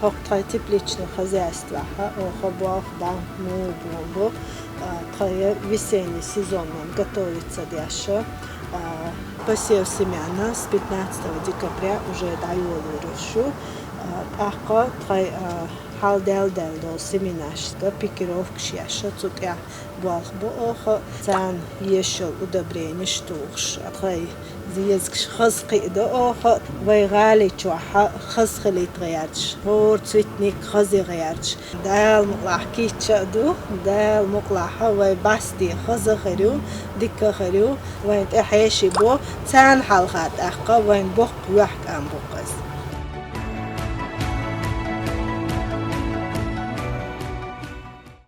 хоктхай тепличное хозяйство, хобуах дам мубу, весенний сезон готовится дальше. Посев семяна с 15 декабря уже даю рушу. Ахко трай халдел до семенашка пикировка шеша цукя буахбо ох цан ешел удобрение штурш. Трай زيزك خزقي ده ويغالي شوحة خزخلي تغيرش هور تسويتنيك خزي غيرش دال مقلع كيتش دو دال مقلعها ويباستي خزخريو ديك خريو وين تحيشي بو تان حلقات أحقا وين بوق ويحك أم بوقز